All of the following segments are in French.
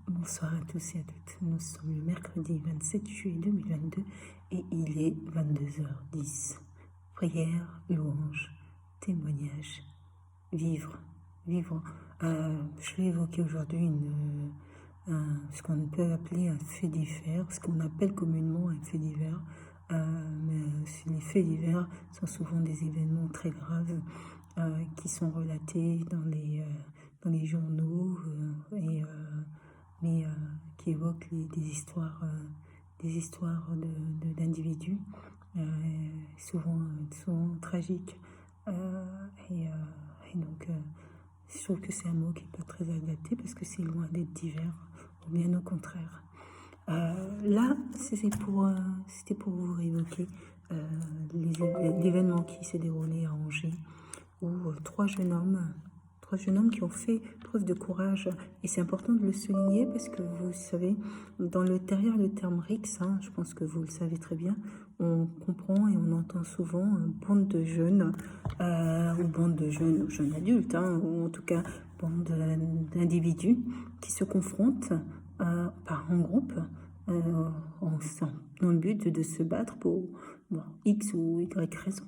Bonsoir à tous et à toutes. Nous sommes le mercredi 27 juillet 2022 et il est 22h10. Prière, louange, témoignage, vivre, vivre. Je vais évoquer aujourd'hui ce qu'on peut appeler un fait divers, ce qu'on appelle communément un fait divers. Les faits divers sont souvent des événements très graves qui sont relatés dans les journaux mais qui évoquent des histoires d'individus, souvent tragiques. Et, donc, je trouve que c'est un mot qui n'est pas très adapté parce que c'est loin d'être divers, ou bien au contraire. Là, c'était pour vous réévoquer l'événement qui s'est déroulé à Angers, où trois jeunes hommes qui ont fait preuve de courage. Et c'est important de le souligner parce que vous savez, derrière le terme RICS, je pense que vous le savez très bien, on comprend et on entend souvent bande de jeunes, ou bande de jeunes adultes, ou en tout cas bande d'individus qui se confrontent en groupe, dans le but de se battre pour X ou Y raison.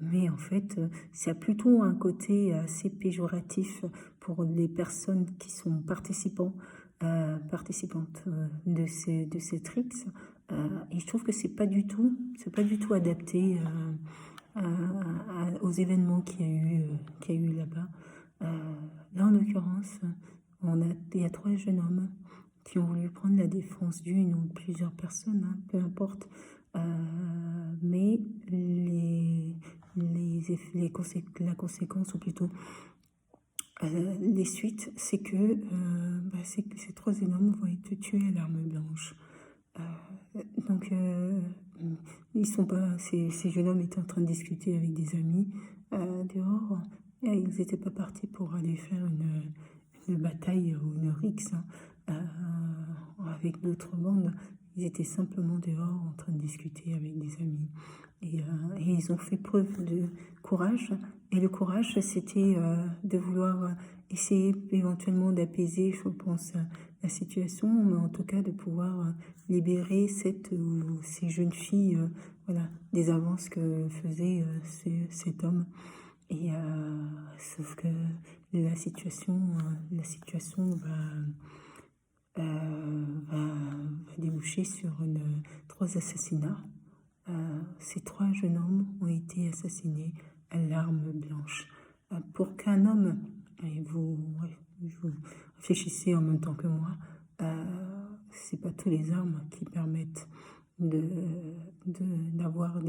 Mais en fait, c'est plutôt un côté assez péjoratif pour les personnes qui sont participantes de ces tricks. Et je trouve que c'est pas du tout adapté aux événements qu'il y a eu là-bas. Là, en l'occurrence, il y a trois jeunes hommes qui ont voulu prendre la défense d'une ou plusieurs personnes, peu importe. Mais la conséquence, ou plutôt les suites, c'est que ces trois jeunes hommes vont être tués à l'arme blanche. Donc, ils sont pas, ces jeunes hommes étaient en train de discuter avec des amis dehors. Et ils n'étaient pas partis pour aller faire une bataille ou une rixe avec d'autres bandes. Ils étaient simplement dehors en train de discuter avec des amis. Et ils ont fait preuve de courage. Et le courage, c'était de vouloir essayer éventuellement d'apaiser, je pense, la situation, mais en tout cas de pouvoir libérer cette ou ces jeunes filles des avances que faisait cet homme. Et sauf que la situation va déboucher sur trois assassinats. Ces trois jeunes hommes ont été assassinés à l'arme blanche. Pour qu'un homme, et vous réfléchissez en même temps que moi, c'est pas tous les armes qui permettent d'avoir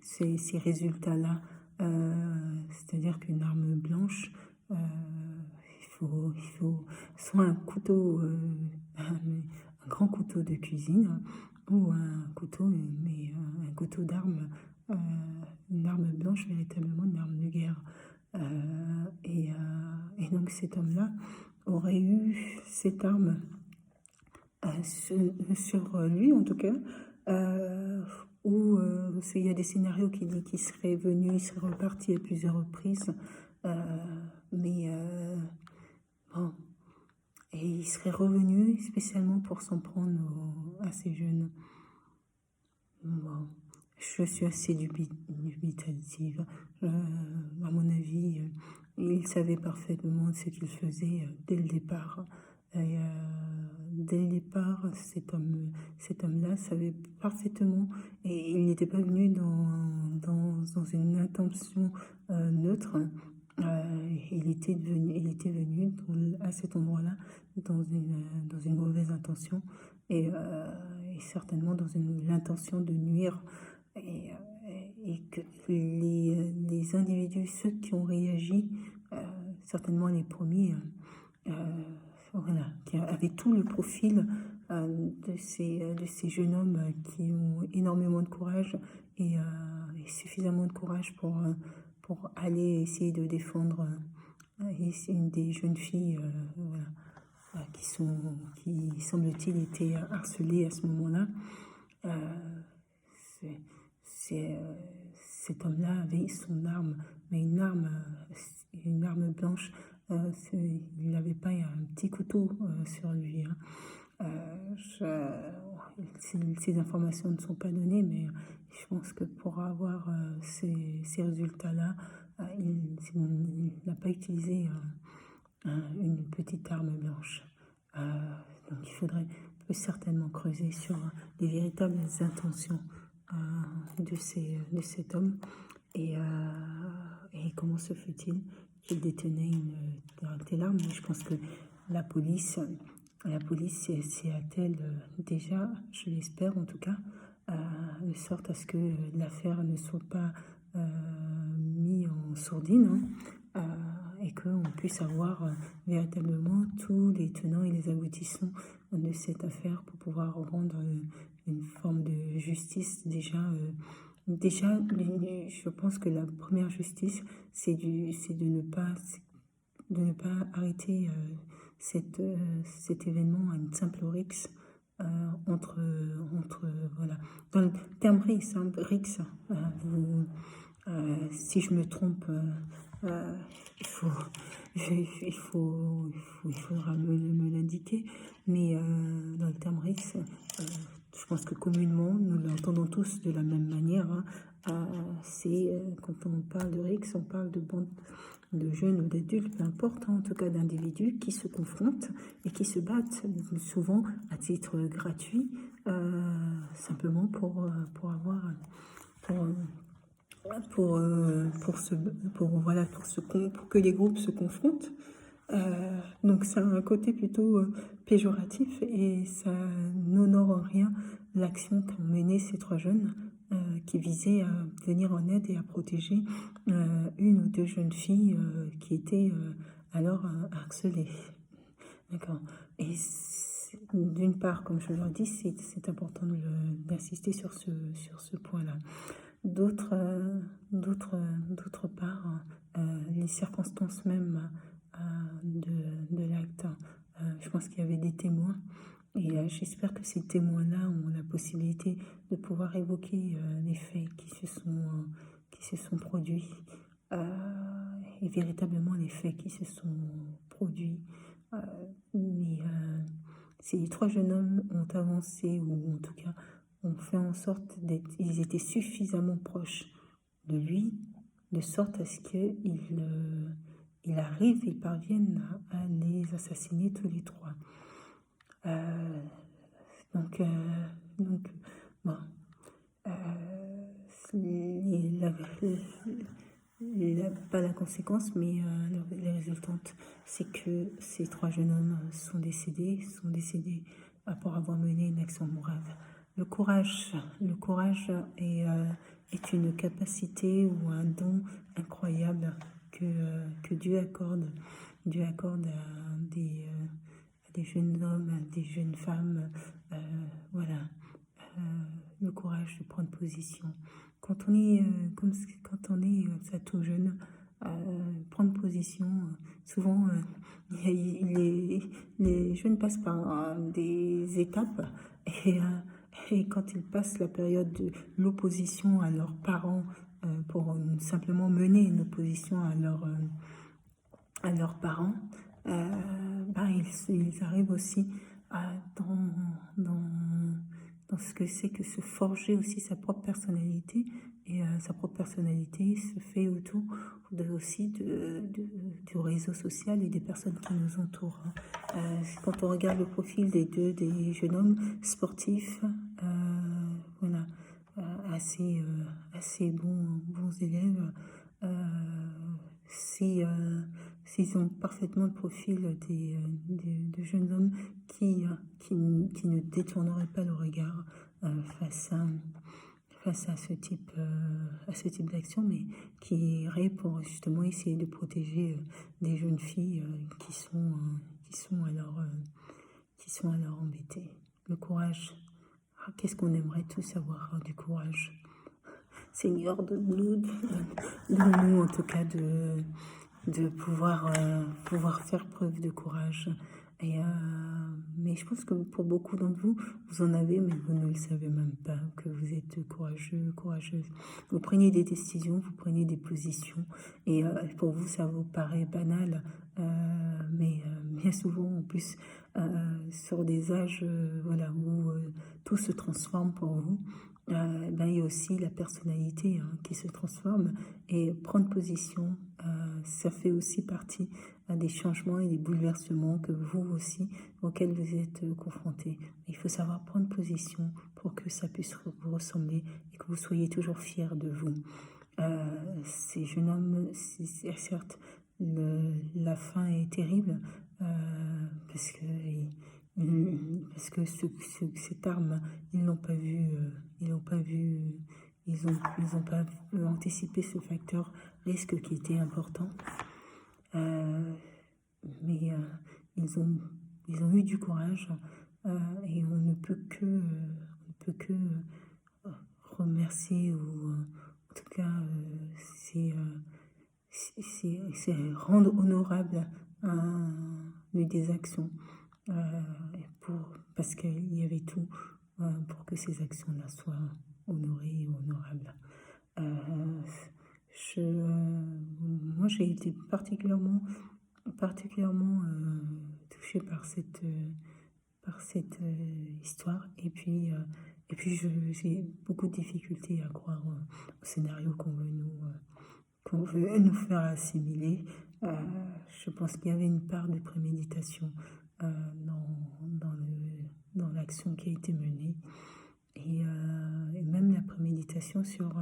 ces résultats-là. C'est-à-dire qu'une arme blanche, il faut soit un couteau, un grand couteau de cuisine, ou un couteau d'arme, une arme blanche, véritablement une arme de guerre. Et donc cet homme-là aurait eu cette arme sur lui, en tout cas, où il y a des scénarios qui disent qu'il serait venu, il serait reparti à plusieurs reprises, bon, et il serait revenu spécialement pour s'en prendre à ces jeunes. Bon, je suis assez dubitative. À mon avis, il savait parfaitement ce qu'il faisait dès le départ. Et, dès le départ, cet homme-là savait parfaitement, et il n'était pas venu dans une intention neutre. Il était venu à cet endroit-là dans une mauvaise intention et certainement dans l'intention de nuire. Et que les individus, ceux qui ont réagi, certainement les premiers, qui avaient tout le profil de ces jeunes hommes qui ont énormément de courage et suffisamment de courage pour aller essayer de défendre une des jeunes filles qui semble-t-il étaient harcelées à ce moment-là. Cet homme-là avait son arme, mais une arme blanche Il n'avait pas un petit couteau sur lui, hein. Ces informations ne sont pas données, mais je pense que pour avoir ces résultats-là, il n'a pas utilisé une petite arme blanche. Donc il faudrait peut certainement creuser sur les véritables intentions de cet homme et comment se fait-il qu'il détenait une telle arme. Je pense que la police s'y attelle déjà, je l'espère en tout cas, de sorte à ce que l'affaire ne soit pas mise en sourdine, hein, et qu'on puisse avoir véritablement tous les tenants et les aboutissants de cette affaire pour pouvoir rendre une forme de justice déjà. Déjà, je pense que la première justice, c'est de ne pas arrêter cet événement à une simple rixe voilà. Dans le terme rixe, si je me trompe, il faudra me l'indiquer, mais dans le terme rixe, je pense que communément, nous l'entendons tous de la même manière, hein. Quand on parle de rixe, on parle de bande de jeunes ou d'adultes, peu importe, hein, en tout cas d'individus qui se confrontent et qui se battent souvent à titre gratuit, simplement pour que les groupes se confrontent. Donc ça a un côté plutôt péjoratif et ça n'honore en rien l'action qu'ont menée ces trois jeunes qui visaient à venir en aide et à protéger une ou deux jeunes filles qui étaient alors harcelées. D'accord. Et d'une part, comme je leur dis, c'est important d'insister sur ce point-là. D'autre part, les circonstances même de l'acte, je pense qu'il y avait des témoins et j'espère que ces témoins-là ont la possibilité de pouvoir évoquer les faits qui se sont produits et véritablement les faits qui se sont produits. Mais ces trois jeunes hommes ont avancé, ou en tout cas ont fait en sorte ils étaient suffisamment proches de lui, de sorte à ce ils parviennent à les assassiner tous les trois. Donc bon, pas la conséquence, mais les résultantes, c'est que ces trois jeunes hommes sont décédés pour avoir mené une action brave. Le courage est une capacité ou un don incroyable que Dieu accorde. Dieu accorde à des jeunes hommes, à des jeunes femmes, voilà, le courage de prendre position. Quand on est ça tout jeune, prendre position, souvent les jeunes passent par des étapes et quand ils passent la période de l'opposition à leurs parents pour simplement mener une opposition à leurs parents, ils arrivent aussi dans ce que c'est que se forger aussi sa propre personnalité. Et sa propre personnalité se fait autour du réseau social et des personnes qui nous entourent. Quand on regarde le profil des jeunes hommes sportifs, voilà, assez bons élèves, s'ils ont parfaitement le profil de jeunes hommes qui ne détourneraient pas le regard face à ce type d'action, mais qui iraient pour justement essayer de protéger des jeunes filles qui sont alors embêtées. Le courage. Qu'est-ce qu'on aimerait tous avoir du courage. Seigneur, donne-nous en tout cas de pouvoir faire preuve de courage. Mais je pense que pour beaucoup d'entre vous, vous en avez, mais vous ne le savez même pas, que vous êtes courageuse. Vous prenez des décisions, vous prenez des positions, et pour vous, ça vous paraît banal mais bien souvent, en plus, sur des âges voilà, où tout se transforme pour vous, ben, il y a aussi la personnalité hein, qui se transforme et prendre position, ça fait aussi partie des changements et des bouleversements que vous aussi, auxquels vous êtes confrontés. Il faut savoir prendre position pour que ça puisse vous ressembler et que vous soyez toujours fiers de vous. Ces jeunes hommes, certes, la fin est terrible parce que, cette arme, ils l'ont pas vue, ils l'ont pas vu, ils ont pas anticipé ce facteur risque qui était important. Mais ils ont eu du courage et on ne peut que remercier ou en tout cas c'est rendre honorable des actions parce qu'il y avait tout pour que ces actions-là soient honorées et honorables. Moi j'ai été particulièrement touchée par cette histoire et puis j'ai beaucoup de difficultés à croire au scénario qu'on veut nous faire assimiler. Je pense qu'il y avait une part de préméditation dans l'action qui a été menée et même la préméditation sur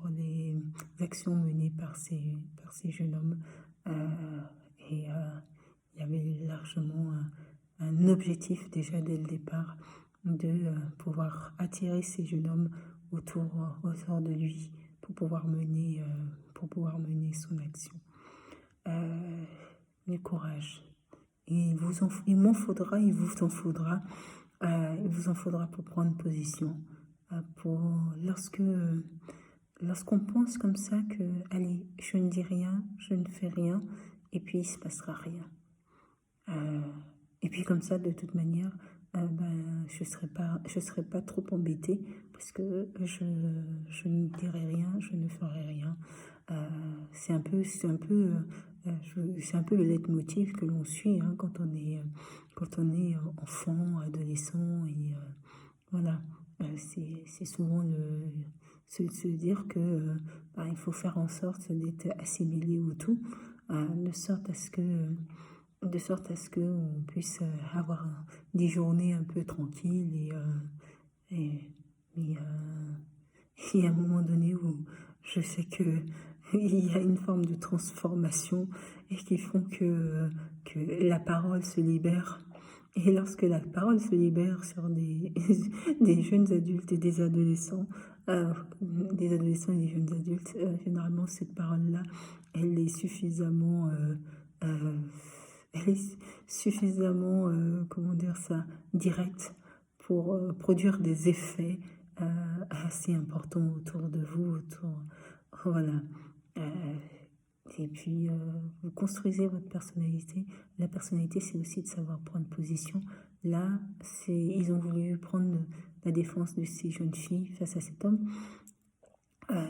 les actions menées par ces jeunes hommes. Il y avait largement un objectif déjà dès le départ de pouvoir attirer ces jeunes hommes autour de lui pour pouvoir mener son action. Du courage. Il vous en faudra pour prendre position. Lorsqu'on pense comme ça que, allez, je ne dis rien, je ne fais rien, et puis il ne se passera rien. Et puis comme ça, de toute manière, je serais pas trop embêtée parce que je ne dirai rien, je ne ferai rien. C'est un peu le leitmotiv que l'on suit hein, quand on est enfant, adolescent et voilà. C'est souvent se dire que il faut faire en sorte d'être assimilé au tout, de sorte à ce que on puisse avoir des journées un peu tranquilles et il y a un moment donné où je sais que il y a une forme de transformation et qui font que la parole se libère. Et lorsque la parole se libère sur des jeunes adultes et des adolescents et des jeunes adultes, généralement cette parole-là, elle est suffisamment comment dire ça, directe pour produire des effets assez importants autour de vous, voilà. Et puis, vous construisez votre personnalité. La personnalité, c'est aussi de savoir prendre position. Là, ils ont voulu prendre la défense de ces jeunes filles face à cet homme.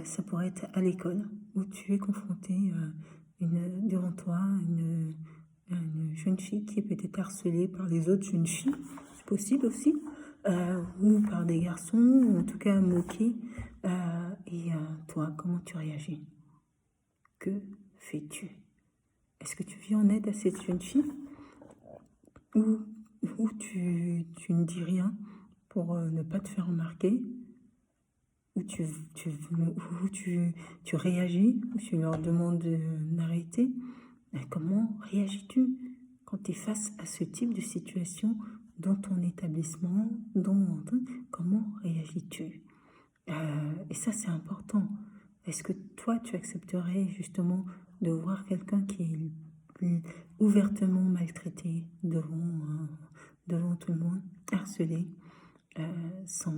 Ça pourrait être à l'école, où tu es confronté devant toi une jeune fille qui est peut-être harcelée par les autres jeunes filles, c'est possible aussi, ou par des garçons, ou en tout cas moquée. Et toi, comment tu réagis? Que fais-tu? Est-ce que tu viens en aide à cette jeune fille? Ou tu ne dis rien pour ne pas te faire remarquer? Ou tu réagis? Ou tu leur demandes d'arrêter? Comment réagis-tu quand tu es face à ce type de situation dans ton établissement? Comment réagis-tu? Et ça, c'est important. Est-ce que toi, tu accepterais justement de voir quelqu'un qui est ouvertement maltraité devant tout le monde, harcelé, sans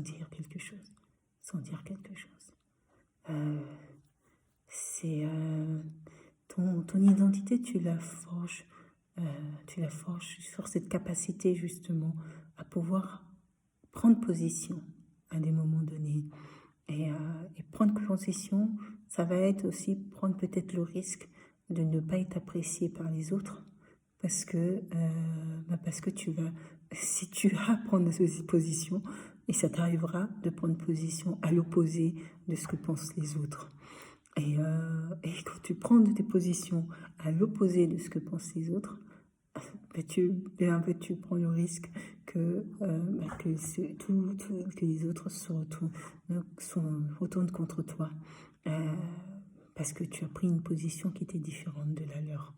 dire quelque chose? C'est ton identité, tu la forges sur cette capacité justement à pouvoir prendre position à des moments donnés. Et prendre position, ça va être aussi prendre peut-être le risque de ne pas être apprécié par les autres parce que si tu vas prendre cette position, et ça t'arrivera de prendre position à l'opposé de ce que pensent les autres. Et quand tu prends des positions à l'opposé de ce que pensent les autres, tu prends le risque que les autres se retournent contre toi parce que tu as pris une position qui était différente de la leur.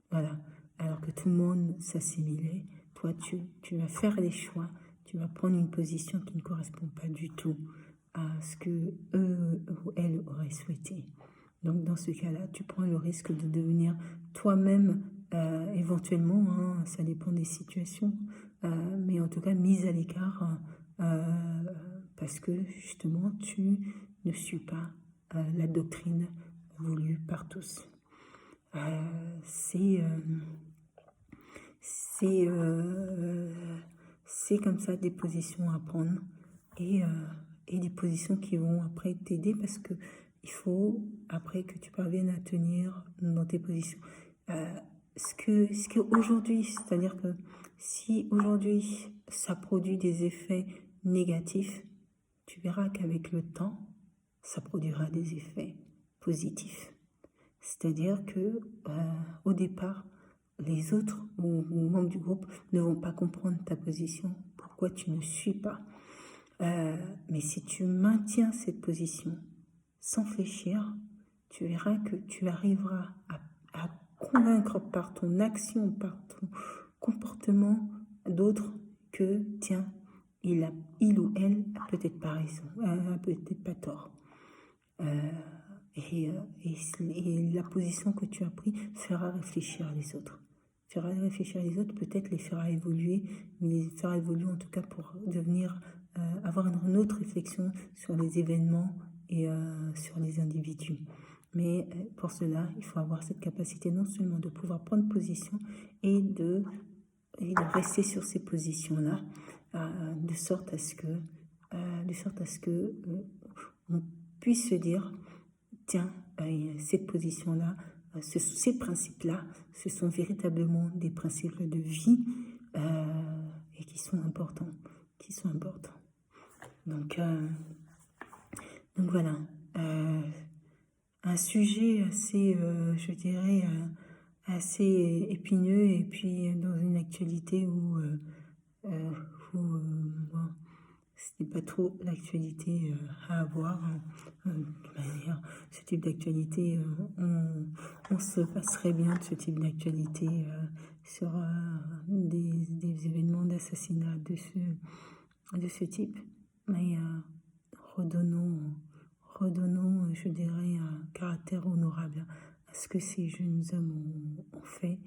Voilà. Alors que tout le monde s'assimilait, toi tu vas faire les choix, tu vas prendre une position qui ne correspond pas du tout à ce que eux ou elles auraient souhaité. Donc dans ce cas-là, tu prends le risque de devenir toi-même, éventuellement, hein, ça dépend des situations, mais en tout cas mise à l'écart parce que justement tu ne suis pas la doctrine voulue par tous. C'est comme ça des positions à prendre et des positions qui vont après t'aider parce que il faut après que tu parviennes à tenir dans tes positions. Ce que aujourd'hui, c'est-à-dire que si aujourd'hui ça produit des effets négatifs, tu verras qu'avec le temps, ça produira des effets positifs. C'est-à-dire que au départ, les autres ou membres du groupe ne vont pas comprendre ta position, pourquoi tu ne suis pas. Mais si tu maintiens cette position sans fléchir, tu verras que tu arriveras à convaincre par ton action, par ton comportement d'autres que, tiens, il ou elle a peut-être pas raison, a peut-être pas tort. Et la position que tu as prise fera réfléchir les autres. Peut-être les fera évoluer, mais les fera évoluer en tout cas pour devenir, avoir une autre réflexion sur les événements et sur les individus. Mais pour cela, il faut avoir cette capacité non seulement de pouvoir prendre position et de rester sur ces positions-là, de sorte à ce que on puisse se dire, tiens, cette position-là, ces principes-là, ce sont véritablement des principes de vie et qui sont importants. Donc voilà, un sujet assez, je dirais, assez épineux et puis dans une actualité où ce n'est pas trop l'actualité à avoir. De manière, ce type d'actualité, on se passerait bien de ce type d'actualité sur des événements d'assassinat de ce type. Mais redonnons, je dirais, un caractère honorable à ce que ces jeunes hommes ont fait.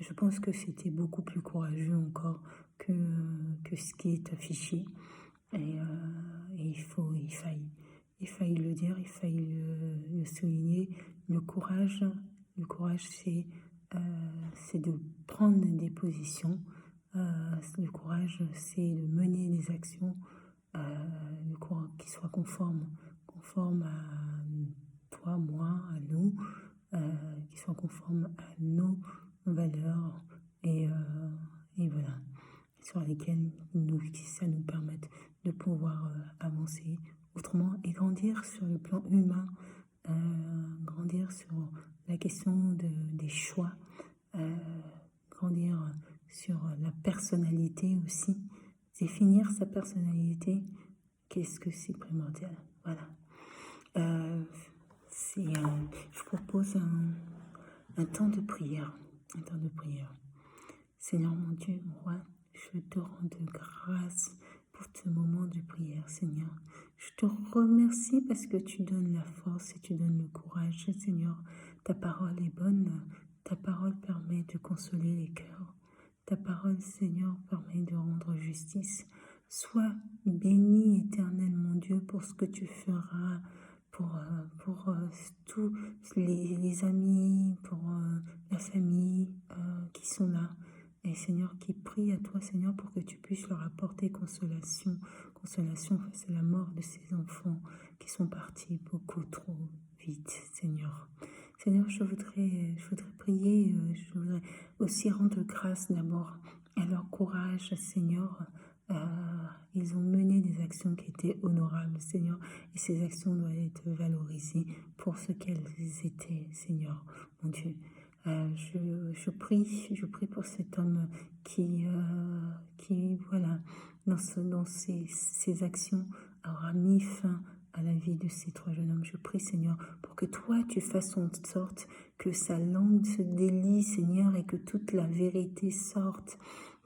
Je pense que c'était beaucoup plus courageux encore que ce qui est affiché. Et il faille le dire, il faille le souligner. Le courage, c'est de prendre des positions. Le courage, c'est de mener des actions qui soient conformes à toi, moi, à nous, qui soient conformes à nos valeurs et voilà, sur lesquelles ça nous permette de pouvoir avancer autrement et grandir sur le plan humain, grandir sur la question des choix, grandir sur la personnalité aussi, définir sa personnalité, qu'est-ce que c'est primordial. Voilà. Je propose un temps de prière. Seigneur mon Dieu, mon roi, je te rends de grâce pour ce moment de prière, Seigneur. Je te remercie parce que tu donnes la force et tu donnes le courage, Seigneur. Ta parole est bonne, ta parole permet de consoler les cœurs. Ta parole, Seigneur, permet de rendre justice. Sois béni, éternel, mon Dieu, pour ce que tu feras, pour tous les amis, pour la famille qui sont là. Et Seigneur, qui prie à toi, Seigneur, pour que tu puisses leur apporter consolation face à la mort de ces enfants qui sont partis beaucoup trop vite, Seigneur. Seigneur, je voudrais prier, je voudrais aussi rendre grâce d'abord à leur courage, Seigneur. Ils ont mené des actions qui étaient honorables, Seigneur, et ces actions doivent être valorisées pour ce qu'elles étaient, Seigneur, mon Dieu. Je prie pour cet homme qui voilà, dans ses actions, aura mis fin à la vie de ces 3 jeunes hommes. Je prie, Seigneur, pour que toi, tu fasses en sorte que sa langue se délie, Seigneur, et que toute la vérité sorte,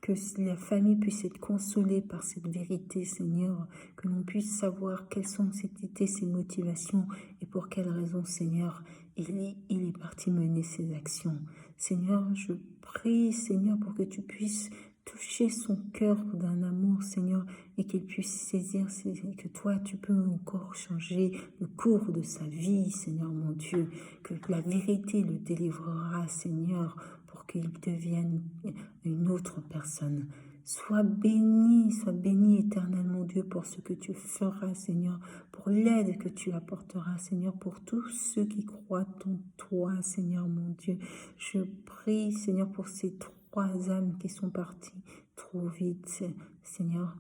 que la famille puisse être consolée par cette vérité, Seigneur, que l'on puisse savoir quelles étaient ses motivations et pour quelles raisons, Seigneur, il est parti mener ses actions. Seigneur, je prie, Seigneur, pour que tu puisses toucher son cœur d'un amour, Seigneur, et qu'il puisse saisir que toi, tu peux encore changer le cours de sa vie, Seigneur mon Dieu, que la vérité le délivrera, Seigneur, pour qu'il devienne une autre personne. Sois béni éternellement, Dieu, pour ce que tu feras, Seigneur, pour l'aide que tu apporteras, Seigneur, pour tous ceux qui croient en toi, Seigneur mon Dieu. Je prie, Seigneur, pour ces 3 âmes qui sont parties trop vite, Seigneur.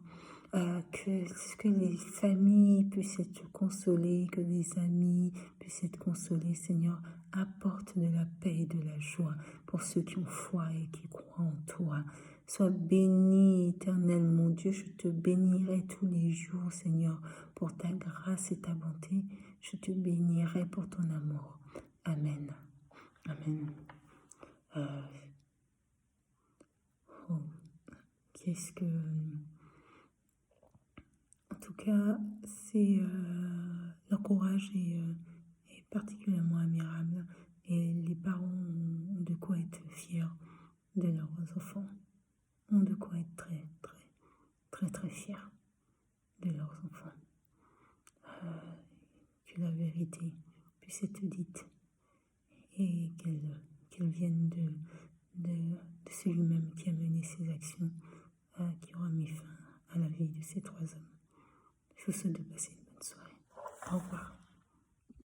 Que les familles puissent être consolées, que les amis puissent être consolés, Seigneur. Apporte de la paix et de la joie pour ceux qui ont foi et qui croient en toi. Sois béni, éternel mon Dieu, je te bénirai tous les jours, Seigneur, pour ta grâce et ta bonté. Je te bénirai pour ton amour. Amen. Amen. Qu'est-ce que... En tout cas, leur courage est particulièrement admirable et les parents ont de quoi être fiers de leurs enfants, ont de quoi être très, très, très, très fiers de leurs enfants. Que la vérité puisse être dite et qu'elle vienne de celui-même qui a mené ces actions, qui aura mis fin à la vie de ces 3 hommes. Je vous souhaite de passer une bonne soirée. Au revoir.